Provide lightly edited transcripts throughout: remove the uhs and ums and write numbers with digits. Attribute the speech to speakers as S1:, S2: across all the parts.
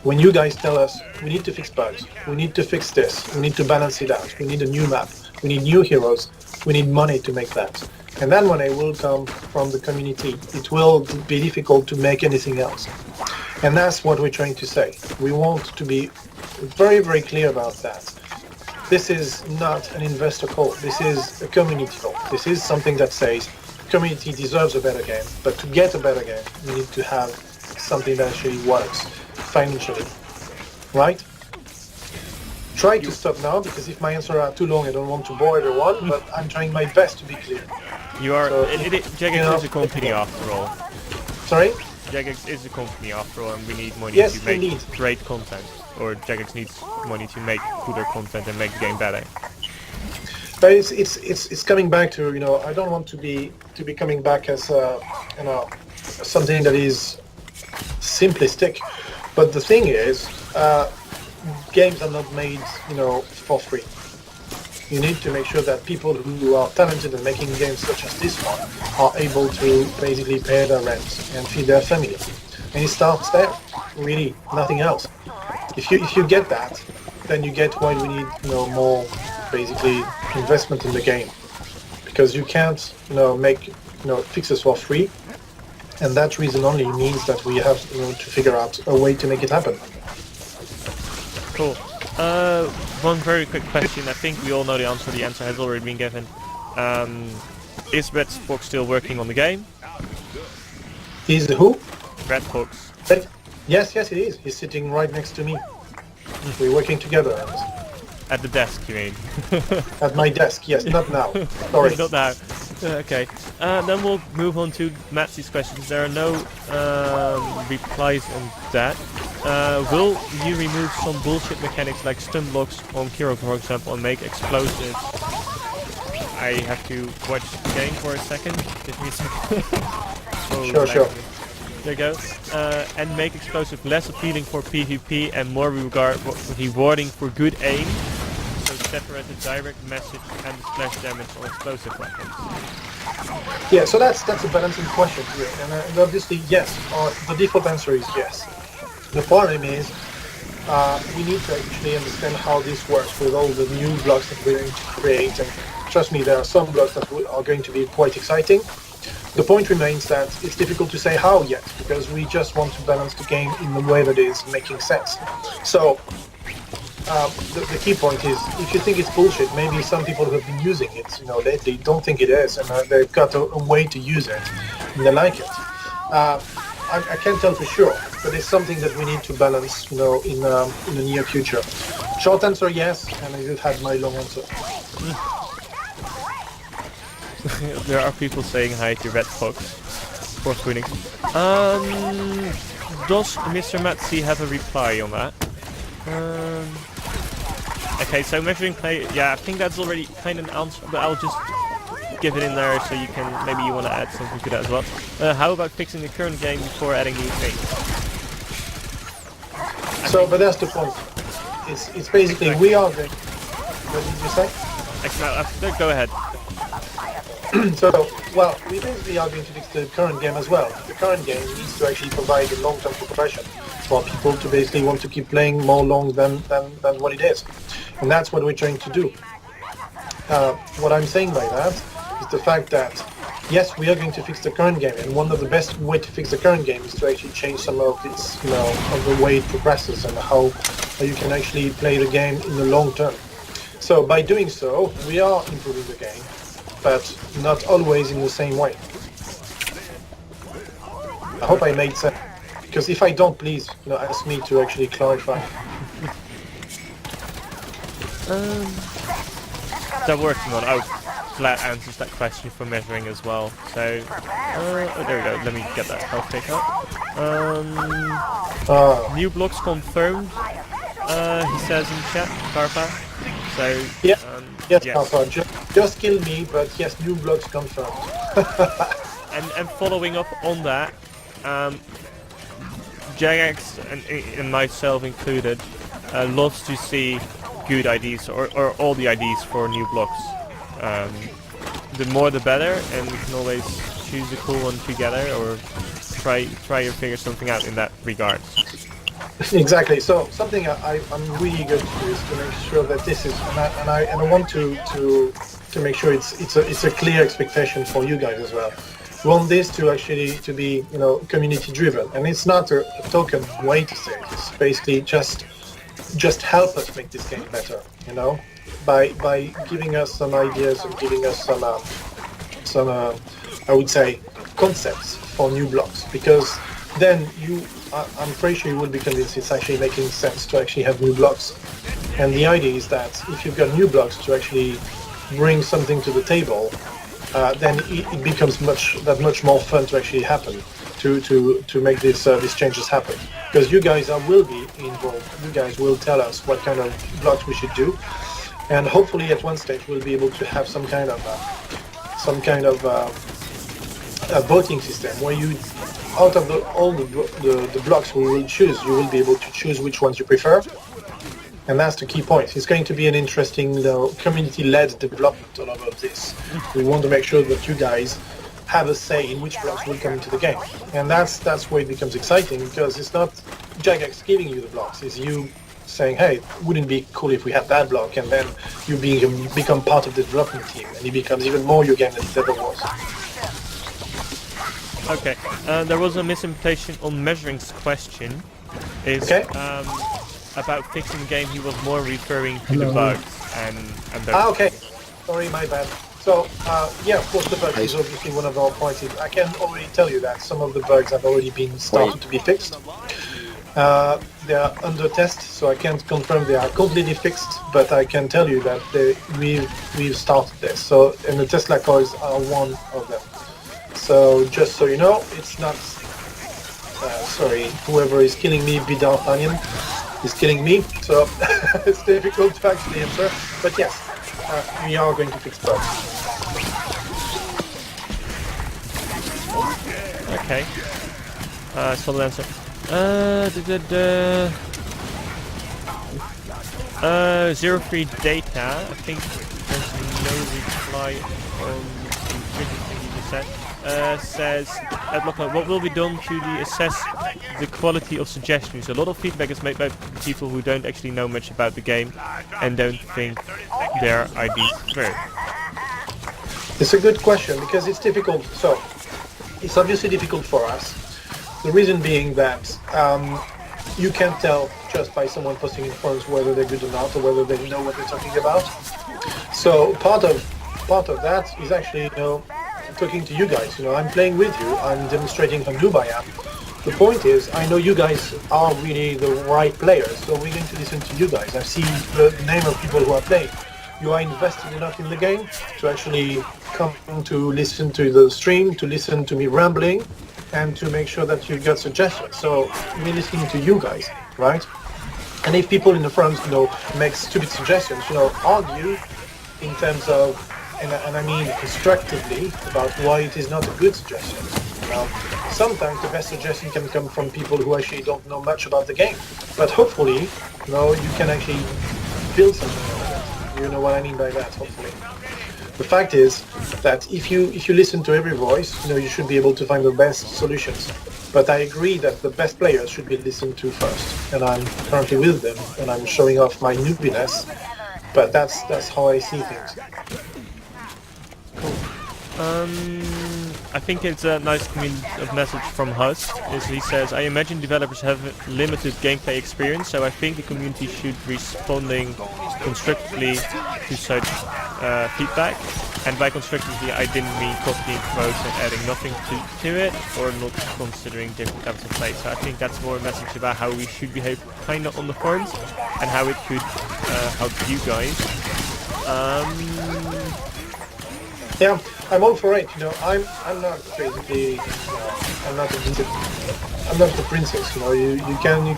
S1: When you guys tell us we need to fix bugs, we need to fix this, we need to balance it out, we need a new map, we need new heroes, we need money to make that. And that money will come from the community. It will be difficult to make anything else. And that's what we're trying to say. We want to be very, very clear about that. This is not an investor call. This is a community call. This is something that says community deserves a better game, but to get a better game, we need to have something that actually works financially, right? Try to stop now, because if my answers are too long, I don't want to bore everyone, but I'm trying my best to be clear.
S2: You are.
S1: So,
S2: Jagex is a company after all.
S1: Sorry?
S2: Jagex is a company after all, and we need money
S1: Yes,
S2: to make
S1: indeed.
S2: great content. Or Jagex needs money to make gooder content and make the game better.
S1: But it's coming back to, I don't want to be coming back as something that is simplistic, but the thing is, games are not made for free. You need to make sure that people who are talented in making games such as this one are able to basically pay their rent and feed their family. And it starts there, really, nothing else. If you get that, then you get why we need more basically investment in the game, because you can't make fixes for free, and that reason only means that we have to figure out a way to make it happen.
S2: Cool. One very quick question. I think we all know the answer. The answer has already been given. Is Red Fox still working on the game?
S1: Is who?
S2: Red Fox.
S1: Yes, it is. He's sitting right next to me. We're working together.
S2: At the desk, you mean?
S1: At my desk, yes, not now. Sorry.
S2: Not now. Okay. Then we'll move on to Matsy's questions. There are no replies on that. Will you remove some bullshit mechanics like stun blocks on Kiro, for example, and make explosives? I have to watch the game for a second. Give me a second.
S1: Sure.
S2: There you go. And make explosive less appealing for PvP and more rewarding for good aim. So separate the direct message and the splash damage on explosive weapons.
S1: Yeah, so that's a balancing question here, and obviously yes. The default answer is yes. The problem is we need to actually understand how this works with all the new blocks that we're going to create, and trust me, there are some blocks that are going to be quite exciting. The point remains that it's difficult to say how yet, because we just want to balance the game in a way that is making sense. So the key point is, if you think it's bullshit, maybe some people who have been using it lately don't think it is, and they've got a way to use it and they like it. I can't tell for sure, but it's something that we need to balance in the near future. Short answer, yes, and I just had my long answer.
S2: There are people saying hi to Red Fox for Phoenix. Does Mr. Matsy have a reply on that? Okay, so measuring play, yeah, I think that's already kind of an answer, but I'll just give it in there so you can, maybe you want to add something to that as well. How about fixing the current game before adding new things?
S1: But that's the point. It's basically, we are going... What did you say?
S2: Go ahead.
S1: We basically are going to fix the current game as well. The current game needs to actually provide a long-term progression for people to basically want to keep playing more long than what it is. And that's what we're trying to do. What I'm saying by that is the fact that, yes, we are going to fix the current game, and one of the best way to fix the current game is to actually change some of its, of the way it progresses and how you can actually play the game in the long term. So by doing so, we are improving the game, but not always in the same way. I hope I made sense, because if I don't, please ask me to actually clarify.
S2: They're working on. Oh, Flat answers that question for measuring as well. So, there we go. Let me get that health pick up. New blocks confirmed. He says in chat, Karpa. So,
S1: yes,
S2: yeah.
S1: Karpa. Just kill me, but yes, new blocks confirmed.
S2: and following up on that, Jagex and myself included, loves to see good IDs or all the IDs for new blocks. The more the better, and we can always choose a cool one together or try to figure something out in that regard.
S1: Exactly. So something I'm really eager to do is to make sure that this is, and I want to make sure it's a clear expectation for you guys as well. We want this to actually to be community driven, and it's not a token way to say it. It's basically just help us make this game better. By giving us some ideas and giving us some I would say concepts for new blocks, because then I'm pretty sure you will be convinced it's actually making sense to actually have new blocks. And the idea is that if you've got new blocks to actually bring something to the table, then it becomes much more fun to actually happen, to make these changes happen. Because you guys will be involved. You guys will tell us what kind of blocks we should do, and hopefully at one stage we'll be able to have some kind of a voting system where you, out of all the blocks we will choose, you will be able to choose which ones you prefer. And that's the key point. It's going to be an interesting community-led development all of this. We want to make sure that you guys have a say in which blocks will come into the game. And that's where it becomes exciting, because it's not Jagex giving you the blocks, it's you saying, hey, wouldn't it be cool if we had that block, and then you become part of the development team, and it becomes even more your game than it ever was.
S2: Okay, there was a misinterpretation on Measuring's question.
S1: Okay.
S2: About fixing the game, he was more referring to the bugs and those.
S1: Okay. Sorry, my bad. So, yeah, of course, the bugs is obviously one of our points. I can already tell you that some of the bugs have already been started to be fixed. They are under test, so I can't confirm they are completely fixed, but I can tell you that we've started this. So, and the Tesla coils are one of them. So, just so you know, it's not... sorry, whoever is killing me, Bidarthanian, is killing me, so it's difficult to actually answer. But yes, we are going to fix bugs.
S2: Okay. Solid answer. 03 data. I think there's no reply on the previous thing you just said. Says at Lockdown, what will be done to assess the quality of suggestions? A lot of feedback is made by people who don't actually know much about the game and don't think their ideas through.
S1: It's a good question, because it's difficult. So it's obviously difficult for us. The reason being that you can't tell just by someone posting in forums whether they're good or not, or whether they know what they're talking about. So part of that is actually talking to you guys. I'm playing with you, I'm demonstrating how noob I am. The point is, I know you guys are really the right players, so we're going to listen to you guys. I see the name of people who are playing. You are invested enough in the game to actually come to listen to the stream, to listen to me rambling, and to make sure that you got suggestions. So we're listening to you guys, right? And if people in the forums, make stupid suggestions, argue in terms of, and I mean constructively, about why it is not a good suggestion. Sometimes the best suggestion can come from people who actually don't know much about the game. But hopefully, you can actually build something out of it. You know what I mean by that, hopefully. The fact is that if you listen to every voice, you should be able to find the best solutions. But I agree that the best players should be listened to first. And I'm currently with them, and I'm showing off my noobiness. But that's how I see things.
S2: I think it's a nice message from Hus. He says, I imagine developers have limited gameplay experience, so I think the community should be responding constructively to such feedback. And by constructively, I didn't mean copying quotes and adding nothing to it, or not considering different types of play. So I think that's more a message about how we should behave kind of on the forums, and how it could help you guys.
S1: Yeah, I'm all for it. I'm not basically. I'm not the princess. You can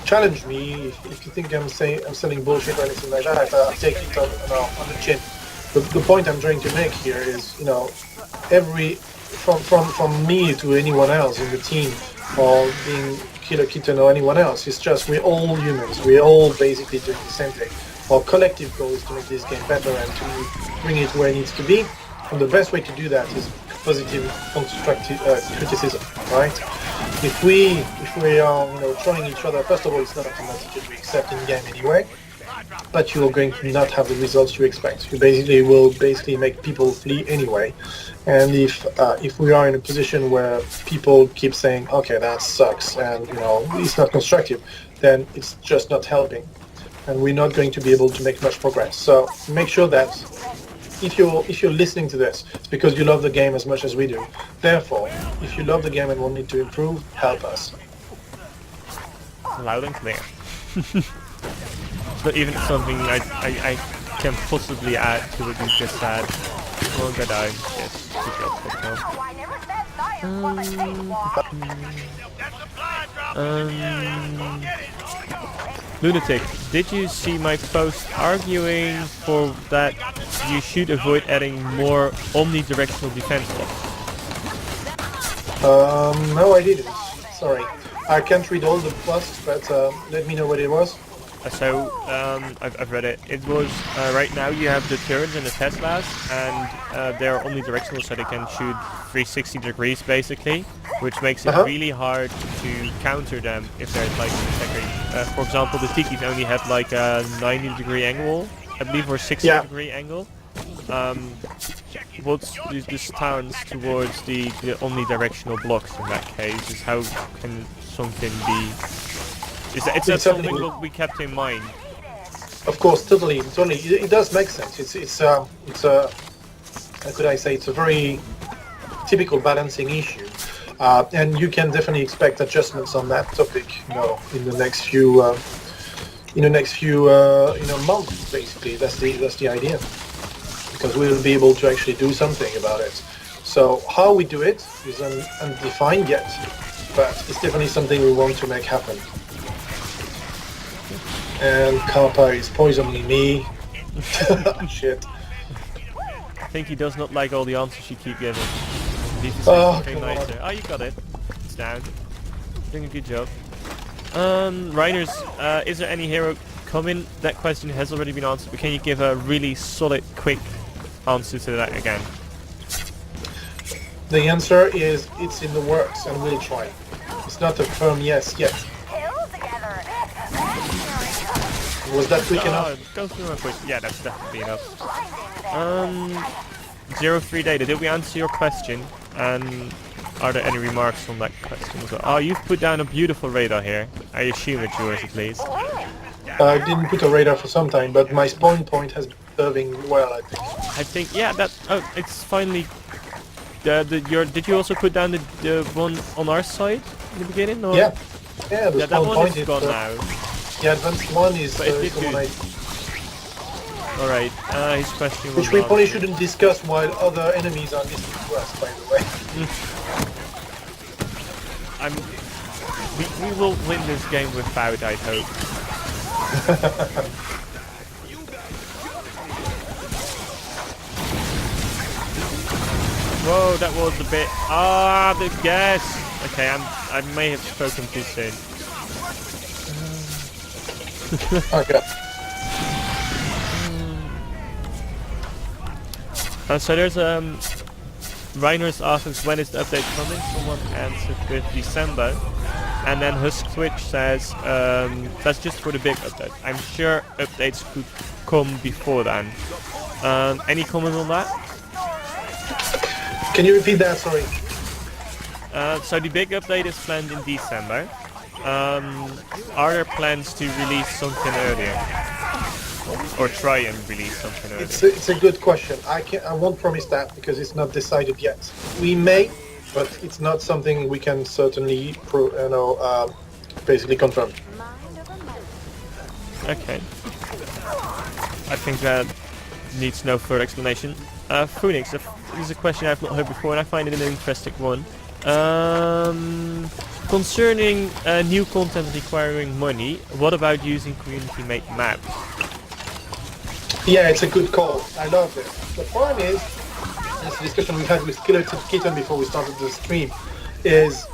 S1: challenge me if you think I'm selling bullshit or anything like that. I'll take it on the chin. The point I'm trying to make here is, from me to anyone else in the team, or being Killer Kitten or anyone else, it's just we're all humans. We're all basically doing the same thing. Our collective goal is to make this game better and to bring it where it needs to be. And the best way to do that is positive, constructive criticism, right? if we are throwing each other, first of all, it's not automatic that we accept in game anyway. But you're going to not have the results you expect. You basically will make people flee anyway. And if we are in a position where people keep saying, okay, that sucks, and it's not constructive, then it's just not helping, and we're not going to be able to make much progress. So make sure that if you're listening to this, it's because you love the game as much as we do. Therefore, if you love the game and want it to improve, help us.
S2: Loud and clear. It's not even something I can possibly add to what you just said. Well, good eye. Yes, good job, Lunatic, did you see my post arguing for that you should avoid adding more omnidirectional defense blocks?
S1: No, I didn't. Sorry. I can't read all the posts, but let me know what it was.
S2: So, I've read it. It was, right now you have the turrets and the Teslas, and they're omnidirectional, so they can shoot 360 degrees basically, which makes it really hard to counter them if there's like an attacker. For example, the Tikis only have like a 90 degree angle, I believe, or 60 degree angle. What's the stance towards the omnidirectional blocks in that case? Is how can something be... It's something that we kept in mind.
S1: Of course, totally. It does make sense. It's how could I say? It's a very typical balancing issue, and you can definitely expect adjustments on that topic. In the next few, months. Basically, that's the idea, because we'll be able to actually do something about it. So how we do it is undefined yet, but it's definitely something we want to make happen. And Kappa is poisoning me. Shit.
S2: I think he does not like all the answers you keep giving. You need to say something nicer. Oh, you got it. It's down. Doing a good job. Reiners, is there any hero coming? That question has already been answered, but can you give a really solid, quick answer to that again?
S1: The answer is it's in the works, and we'll try. It's not a firm yes yet. Was that quick enough?
S2: Go through real quick. Yeah, that's definitely enough. 03 Data, did we answer your question? And are there any remarks on that question as well? Oh, you've put down a beautiful radar here. I assume it's yours at least.
S1: I didn't put a radar for some time, but my spawn point has been serving well, I think.
S2: I think, yeah, it's finally... did you also put down the one on our side in the beginning? Or?
S1: Yeah, the
S2: that
S1: spawn
S2: one
S1: point
S2: is gone now.
S1: The advanced one is the one
S2: Alright, his question was...
S1: Which we probably shouldn't discuss while other enemies are listening to us, by the way.
S2: We will win this game without, I hope. Whoa, that was a bit... the gas! Okay, I may have spoken too soon.
S1: Okay.
S2: So there's Reiners asks when is the update coming. Someone answered with December, and then Husk Twitch says that's just for the big update. I'm sure updates could come before then. Any comment on that?
S1: Can you repeat that? Sorry.
S2: So the big update is planned in December. Are there plans to release something earlier? Or try and release something earlier?
S1: It's a good question. I won't promise that because it's not decided yet. We may, but it's not something we can certainly basically confirm.
S2: Okay. I think that needs no further explanation. Phoenix, this is a question I've not heard before and I find it an interesting one. Concerning new content requiring money, what about using community-made maps?
S1: Yeah, it's a good call. I love it. The problem is, this discussion we had with Killer Kitten before we started the stream, is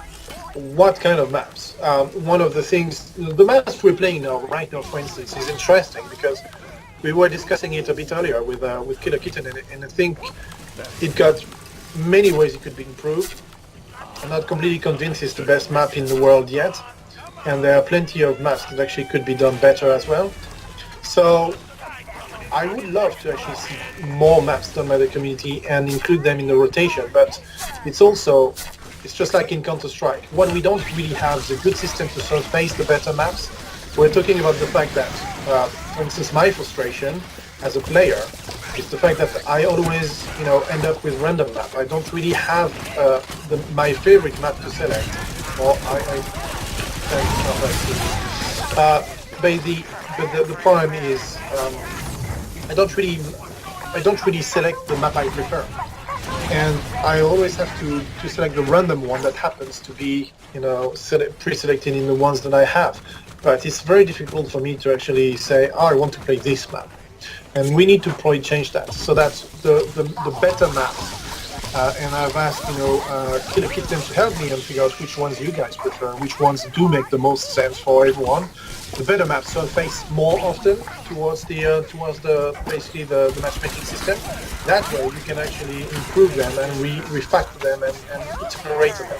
S1: what kind of maps? One of the things, the maps we're playing right now, for instance, is interesting because we were discussing it a bit earlier with Killer Kitten, and I think it got many ways it could be improved. I'm not completely convinced it's the best map in the world yet, and there are plenty of maps that actually could be done better as well. So I would love to actually see more maps done by the community and include them in the rotation, but it's just like in Counter-Strike. What we don't really have is a good system to surface the better maps. We're talking about the fact that, for instance, my frustration as a player is the fact that I always, end up with random map. I don't really have my favorite map to select, or but the problem is I don't really select the map I prefer, and I always have to select the random one that happens to be pre-selected in the ones that I have. But it's very difficult for me to actually say, I want to play this map, and we need to probably change that. So that's the better maps. And I've asked, Killer Kitten to help me and figure out which ones you guys prefer, which ones do make the most sense for everyone. The better maps surface more often towards the basically the matchmaking system. That way you can actually improve them and refactor them and iterate them.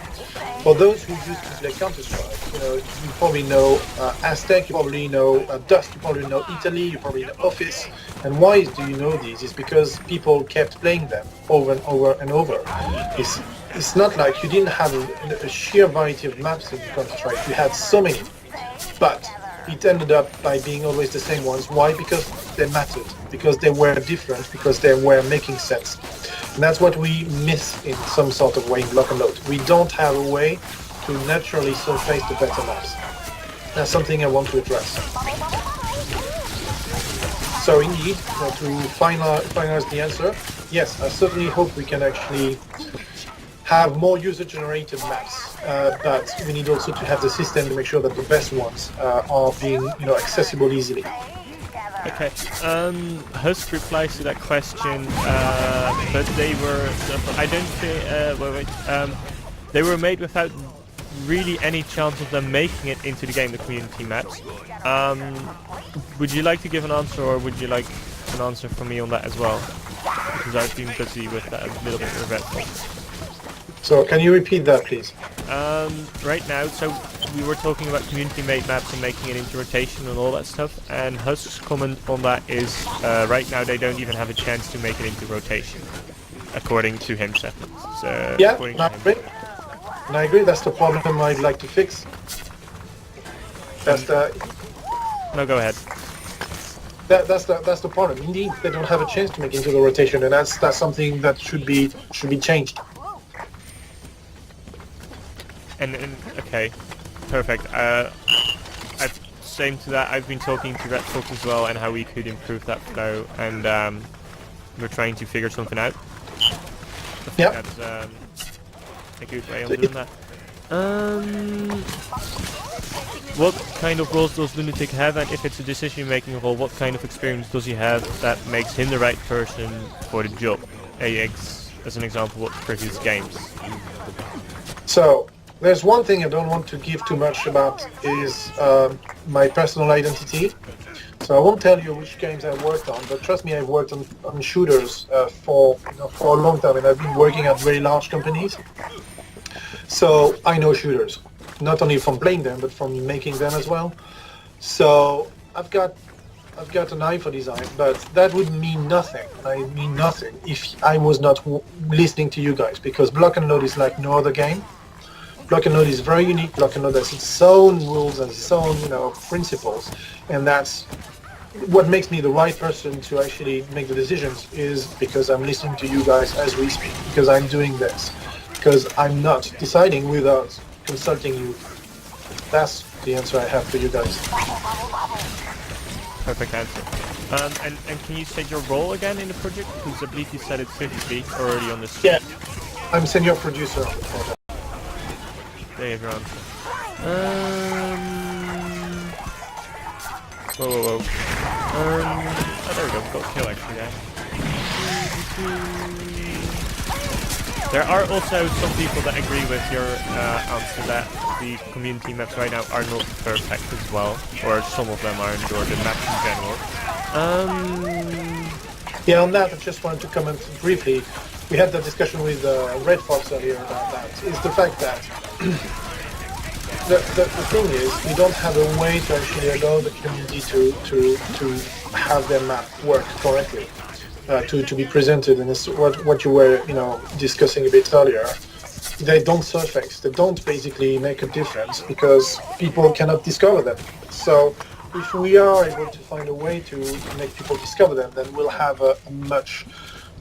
S1: For those who used to play Counter-Strike, you probably know Aztec, you probably know Dust, you probably know Italy, you probably know Office. And why do you know these? It's because people kept playing them over and over and over. It's not like you didn't have a sheer variety of maps in Counter-Strike. You had so many, but it ended up by being always the same ones. Why? Because they mattered, because they were different, because they were making sense. And that's what we miss in some sort of way in Block and Load. We don't have a way to naturally surface the better maps. That's something I want to address. So indeed, to finalize the answer, yes, I certainly hope we can actually have more user-generated maps, but we need also to have the system to make sure that the best ones are being accessible easily.
S2: Okay, Husk replies to that question, but they were, I don't think, they were made without really any chance of them making it into the game, the community maps. Would you like to give an answer, or would you like an answer from me on that as well? Because I've been busy with that a little bit regretful.
S1: So can you repeat that, please?
S2: Right now, so we were talking about community-made maps and making it into rotation and all that stuff, and Husk's comment on that is, right now they don't even have a chance to make it into rotation, according to himself. So,
S1: yeah, I agree. That's the problem I'd like to fix.
S2: No, go ahead.
S1: That's the problem. Indeed, they don't have a chance to make it into the rotation, and that's something that should be changed.
S2: And okay, perfect. Same to that. I've been talking to Red Fox as well, and how we could improve that flow, and we're trying to figure something out.
S1: Yeah.
S2: That's a good way of doing that. What kind of roles does Lunatic have, and if it's a decision-making role, what kind of experience does he have that makes him the right person for the job? As an example, what previous games?
S1: So, there's one thing I don't want to give too much about is my personal identity. So I won't tell you which games I've worked on, but trust me, I've worked on shooters for a long time, and I've been working at very large companies. So I know shooters, not only from playing them, but from making them as well. So I've got an eye for design, but that would mean nothing. I mean nothing if I was not listening to you guys, because Block and Load is like no other game. Block and Load is very unique. Block and Load has its own rules and its own, principles, and that's what makes me the right person to actually make the decisions. Is because I'm listening to you guys as we speak, because I'm doing this, because I'm not deciding without consulting you. That's the answer I have for you guys.
S2: Perfect answer. And can you state your role again in the project? Because I believe you said it 50 already on the screen.
S1: Yeah, I'm senior producer on the project.
S2: There you go. Whoa. Oh, there we go. Got a kill actually there. There are also some people that agree with your answer that the community maps right now are not perfect as well, or some of them aren't, or the maps in general.
S1: Yeah, on that I just wanted to comment briefly. we had that discussion with Red Fox earlier about that, is the fact that the thing is, we don't have a way to actually allow the community to have their map work correctly, to be presented, and it's what you were discussing a bit earlier. They don't surface. They don't basically make a difference because people cannot discover them. So if we are able to find a way to make people discover them, then we'll have a much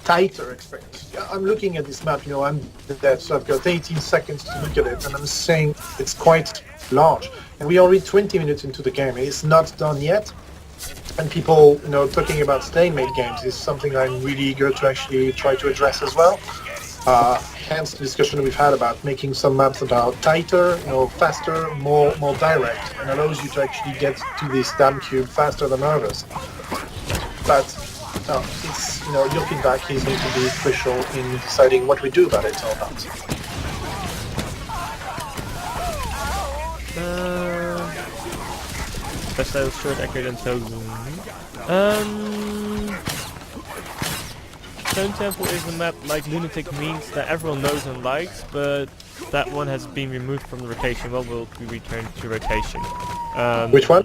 S1: tighter experience. I'm looking at this map, I'm there, so I've got 18 seconds to look at it, and I'm saying it's quite large. And we're already 20 minutes into the game. It's not done yet. And people, talking about stalemate games is something I'm really eager to actually try to address as well. Hence the discussion we've had about making some maps about tighter, faster, more direct, and allows you to actually get to this damn cube faster than others. But it's your feedback is going to be crucial in deciding what we do about it or not.
S2: Best out short, accurate, and so. Stone Temple is a map like Lunatic Means that everyone knows and likes, but that one has been removed from the rotation. Well, will be returned to rotation.
S1: Which one?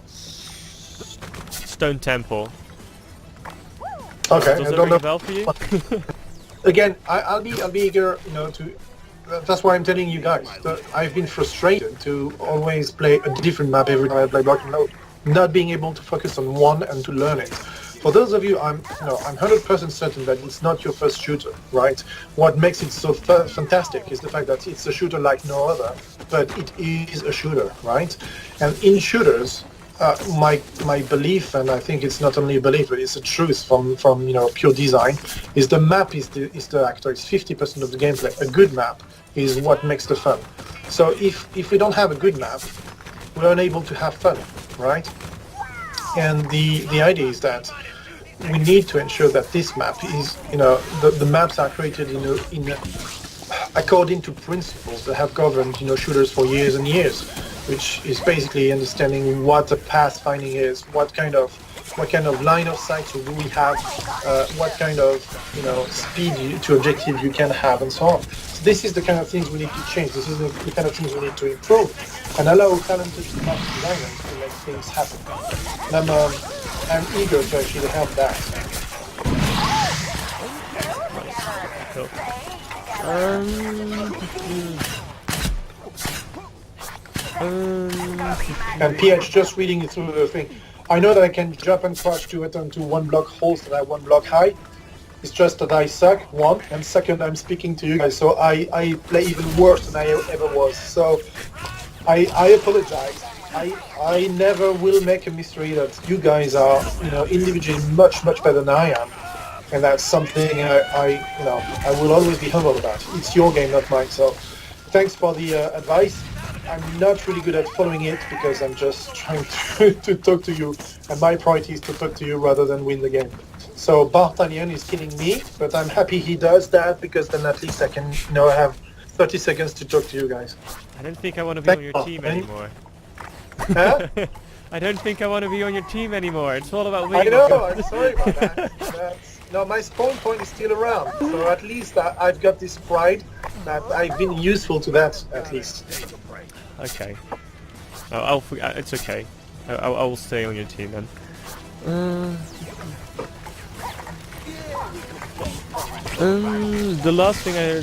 S2: Stone Temple.
S1: Okay,
S2: Does
S1: I
S2: that
S1: don't
S2: ring a
S1: know.
S2: bell for you?
S1: Again, I'll be eager, to. That's why I'm telling you guys. I've been frustrated to always play a different map every time I play Block and Load, not being able to focus on one and to learn it. For those of you, I'm 100% certain that it's not your first shooter, right? What makes it so fantastic is the fact that it's a shooter like no other, but it is a shooter, right? And in shooters, my belief, and I think it's not only a belief, but it's a truth from pure design, is the map is the actor. It's 50% of the gameplay. A good map is what makes the fun. So if we don't have a good map, we're unable to have fun, right? And the idea is that we need to ensure that this map is, the maps are created according to principles that have governed, shooters for years and years, which is basically understanding what a pathfinding is, what kind of line of sight do we have, what kind of, speed to objective you can have, and so on. So this is the kind of things we need to change. This is the kind of things we need to improve and allow talented map designers to make things happen. And I'm eager to actually help that.
S2: Cool.
S1: And PH, just reading through the thing, I know that I can jump and crash to it onto one block holes that are one block high. It's just that I suck, one, and second, I'm speaking to you guys, so I play even worse than I ever was. So I apologize. I never will make a mystery that you guys are, individually much better than I am, and that's something I will always be humble about. It's your game, not mine. So, thanks for the advice. I'm not really good at following it because I'm just trying to talk to you, and my priority is to talk to you rather than win the game. So Bartanian is killing me, but I'm happy he does that because then at least I can, have 30 seconds to talk to you guys.
S2: I don't think I want to be on your team anymore.
S1: Huh?
S2: I don't think I want to be on your team anymore. It's all about me.
S1: I know, I'm sorry about that. No, my spawn point is still around, so at least I've got this pride that I've been useful to that, at least.
S2: Okay. I'll forget. It's okay. I will stay on your team then. The last thing I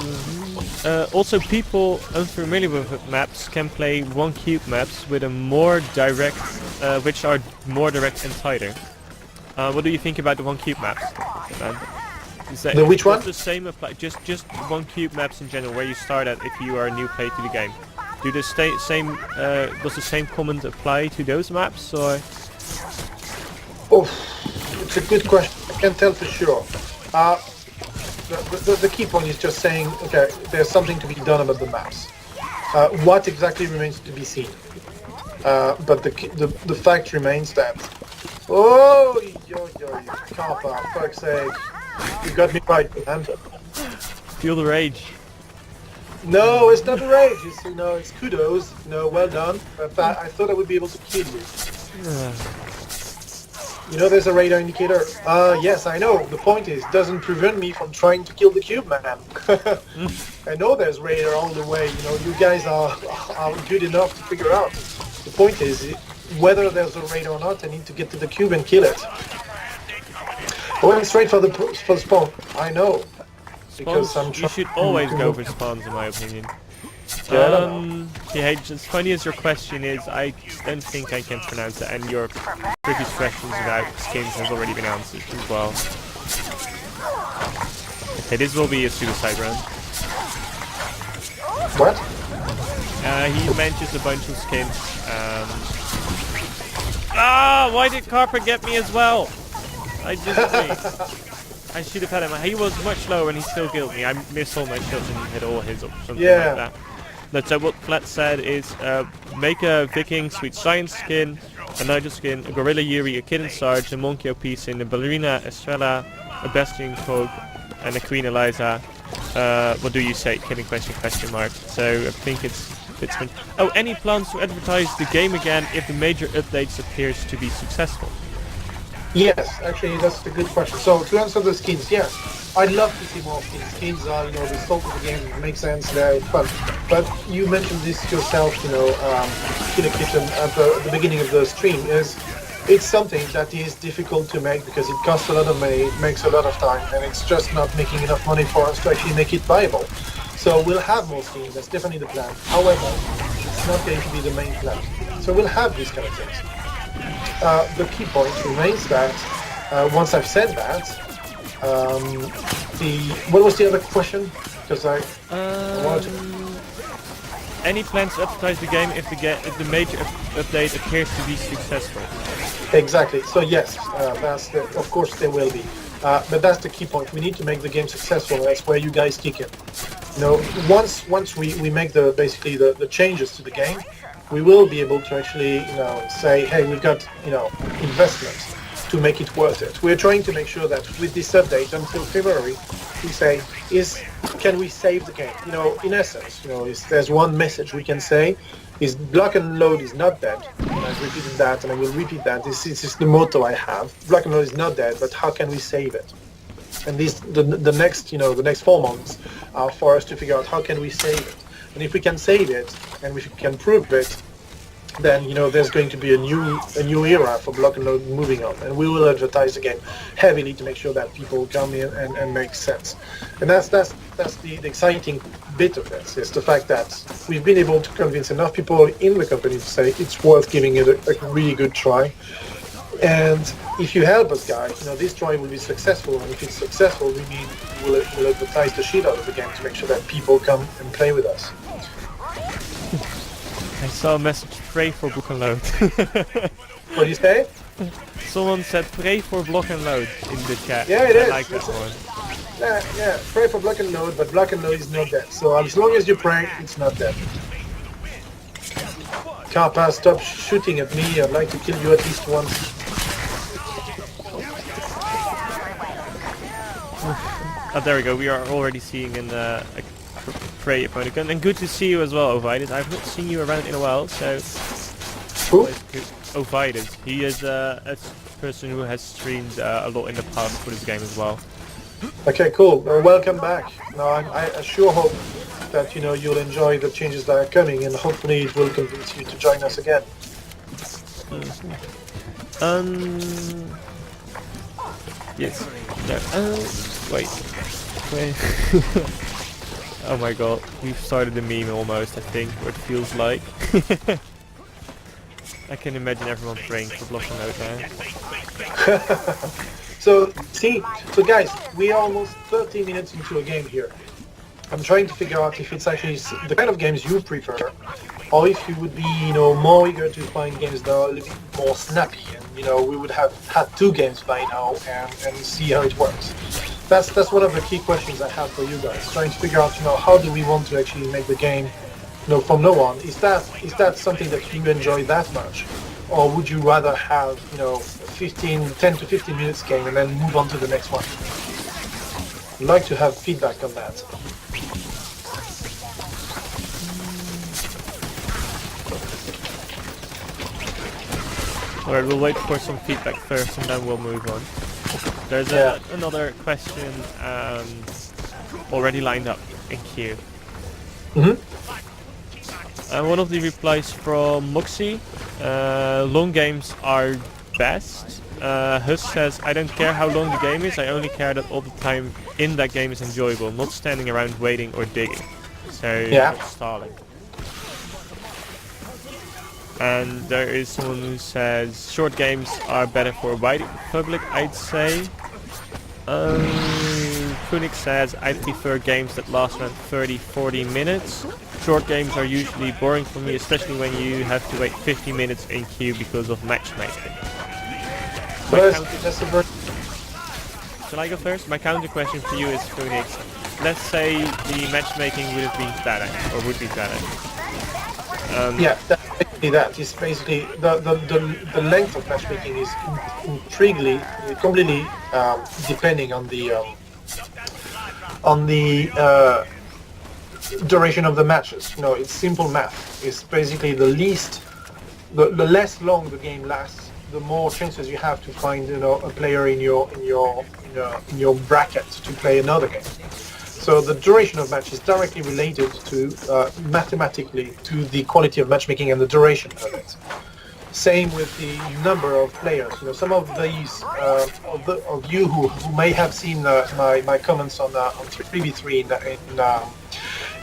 S2: heard, also people unfamiliar with maps can play one cube maps with a more direct, which are more direct and tighter. What do you think about the one cube maps?
S1: The which one?
S2: Does the same apply? Just one cube maps in general, where you start at if you are a new player to the game. Do the same? Does the same comment apply to those maps, or?
S1: Oh, it's a good question. I can't tell for sure. The key point is just saying, okay, there's something to be done about the maps. What exactly remains to be seen. But the fact remains that. Oh, Kappa, fuck's sake! You got me right, man.
S2: Feel the rage.
S1: No, it's not a rage. It's kudos. Well done. But I thought I would be able to kill you. You know there's a radar indicator. Yes, I know. The point is, doesn't prevent me from trying to kill the cube, man. I know there's radar all the way. You know, you guys are good enough to figure out. The point is, whether there's a radar or not, I need to get to the cube and kill it. I went straight for the spawn. I know. Because I'm
S2: Spawns, you should always go for spawns, in my opinion.
S1: Yeah, I don't know.
S2: PH, as funny as your question is, I don't think I can pronounce it, and your previous questions about skins has already been answered as well. Okay, this will be a suicide round.
S1: What?
S2: He mentions a bunch of skins. Why did Carper get me as well? I disagree. I should have had him. He was much lower and he still killed me. I missed all my shots and he hit all his or something like that. But so what Flat said is make a Viking Sweet Science skin, a Nigel skin, a Gorilla Yuri, a Kitten Sarge, a Monkey OP skin, a Ballerina Estrella, a Bastion Cog, and a Queen Eliza. What do you say? Kidding question mark. So I think it's Fitzman. Oh, any plans to advertise the game again if the major updates appears to be successful?
S1: Yes, actually, that's a good question. So to answer the skins, yes, I'd love to see more skins. Skins are, you know, the soul of the game. It makes sense. They're fun. But you mentioned this yourself, you know, Killer Kitten at the beginning of the stream. It's something that is difficult to make because it costs a lot of money, it makes a lot of time, and it's just not making enough money for us to actually make it viable. So we'll have more skins. That's definitely the plan. However, it's not going to be the main plan. So we'll have these kind of things. The key point remains that once I've said that, what was the other question? Because I wanted to...
S2: Any plans to advertise the game if the major update appears to be successful?
S1: Exactly. So yes, of course there will be. But that's the key point. We need to make the game successful. That's where you guys kick in. You know, once we make basically the changes to the game, we will be able to actually, you know, say, hey, we've got, you know, investments to make it worth it. We're trying to make sure that with this update until February, we say, can we save the game? You know, in essence, you know, there's one message we can say, is Block and Load is not dead. And I've repeated that, and I will repeat that. This is the motto I have. Block and Load is not dead, but how can we save it? And the next 4 months are for us to figure out how can we save it. And if we can save it and we can prove it, then, you know, there's going to be a new era for Block and Load moving on, and we will advertise the game heavily to make sure that people come in and make sense. And that's the exciting bit of this, is the fact that we've been able to convince enough people in the company to say it's worth giving it a really good try. And if you help us, guys, you know, this try will be successful, and if it's successful, we'll advertise the shit out of the game to make sure that people come and play with us.
S2: I saw a message, pray for Block and Load.
S1: What do you say?
S2: Someone said pray for Block and Load in the chat.
S1: Yeah, it is.
S2: I like that one.
S1: Yeah, pray for Block and Load, but Block and Load is not dead. So as long as you pray, it's not dead. Kappa, stop shooting at me. I'd like to kill you at least once.
S2: Oh, there we go. We are already seeing a Prey opponent. And good to see you as well, Ovidus. I've not seen you around in a while, so...
S1: Who?
S2: Ovidus. He is a person who has streamed a lot in the past for this game as well.
S1: Okay, cool. Welcome back. Now, I sure hope that, you know, you'll enjoy the changes that are coming, and hopefully it will convince you to join us again.
S2: Yes. No. Wait. Oh my god, we've started the meme almost, I think, or it feels like. I can imagine everyone praying for Block and Load now.
S1: So guys, we are almost 30 minutes into a game here. I'm trying to figure out if it's actually the kind of games you prefer, or if you would be, you know, more eager to find games that are a little bit more snappy, and, you know, we would have had 2 games by now and see how it works. That's one of the key questions I have for you guys, trying to figure out, you know, how do we want to actually make the game, you know, from now on. Is that something that you enjoy that much, or would you rather have, you know, 10 to 15 minutes game and then move on to the next one? I'd like to have feedback on that.
S2: Alright, we'll wait for some feedback first and then we'll move on. There's another question already lined up in queue. One of the replies from Moxie, long games are best. Hus says, I don't care how long the game is, I only care that all the time in that game is enjoyable, not standing around waiting or digging. So, not stalling. And there is someone who says, short games are better for a wide public, I'd say. Phoenix says, I prefer games that last around 30-40 minutes. Short games are usually boring for me, especially when you have to wait 50 minutes in queue because of matchmaking. Shall I go first? My counter question for you is, Phoenix, let's say the matchmaking would have been better, or would be better.
S1: Yeah, that's basically that. It's basically the length of matchmaking is intriguingly completely depending on the duration of the matches. You know, it's simple math. It's basically the less long the game lasts, the more chances you have to find, you know, a player in your bracket to play another game. So the duration of match is directly related to mathematically to the quality of matchmaking and the duration of it. Same with the number of players. You know, some of these of you who may have seen my comments on 3v3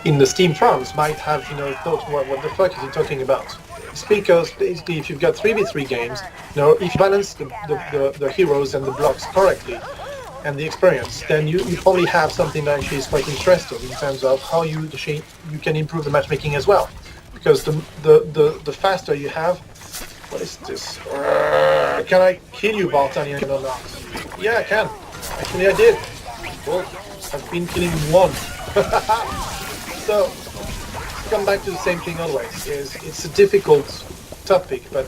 S1: in the Steam forums might have, you know, thought, what the fuck is he talking about? It's because basically if you've got 3v3 games, you know, if you balance the heroes and the blocks correctly, and the experience, then you probably have something that actually is quite interesting in terms of how you can improve the matchmaking as well. Because the faster you have, what is this? Can I kill you, Bartanian, or not? Yeah, I can. Actually, I did. Well, I've been killing one. So, to come back to the same thing always, is it's a difficult topic, but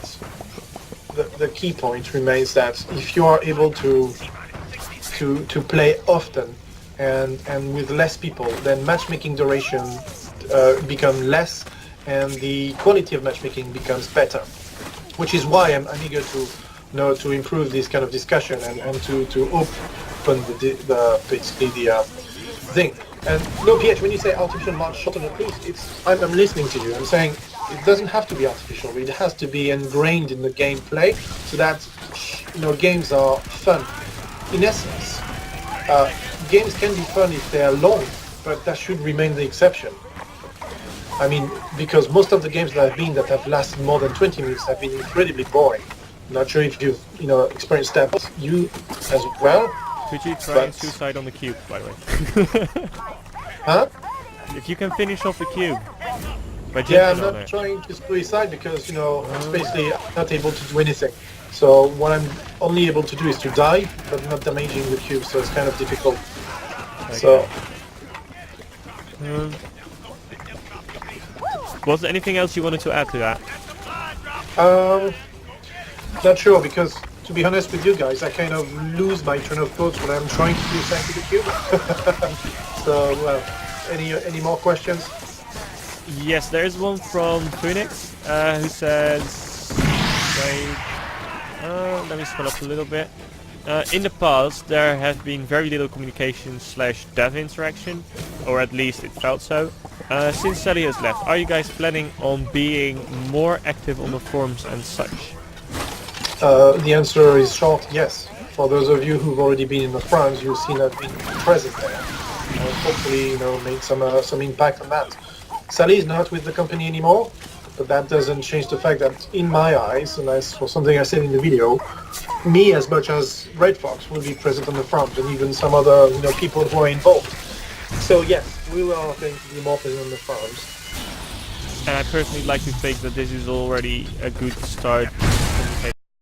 S1: the key point remains that if you are able to play often and with less people, then matchmaking duration become less and the quality of matchmaking becomes better, which is why I'm eager to improve this kind of discussion and to open the thing. And no, PH, when you say artificial march shot on the piece, I'm listening to you. I'm saying it doesn't have to be artificial. It has to be ingrained in the gameplay so that, you know, games are fun. In essence, games can be fun if they are long, but that should remain the exception. I mean, because most of the games that have lasted more than 20 minutes have been incredibly boring. I'm not sure if you've, you know, experienced that, but you as well.
S2: Could you try and suicide on the cube, by the way?
S1: Huh?
S2: If you can finish off the cube.
S1: Yeah, I'm not trying to suicide because, you know, it's basically not able to do anything. So what I'm only able to do is to die, but not damaging the cube, so it's kind of difficult. Okay. So...
S2: was there anything else you wanted to add to that?
S1: Not sure, because to be honest with you guys, I kind of lose my train of thoughts when I'm trying to do something to the cube. So, well, any more questions?
S2: Yes, there is one from Phoenix, who says... Wait, let me scroll up a little bit. In the past, there have been very little communication / dev interaction, or at least it felt so. Since Sally has left, are you guys planning on being more active on the forums and such?
S1: The answer is short, yes. For those of you who've already been in the forums, you've seen I've been present there. Hopefully, you know, made some impact on that. Sally is not with the company anymore, but that doesn't change the fact that, in my eyes, and as for something I said in the video, me as much as Red Fox will be present on the front, and even some other, you know, people who are involved. So yes, we are going to be more present on the forums.
S2: And I personally like to think that this is already a good start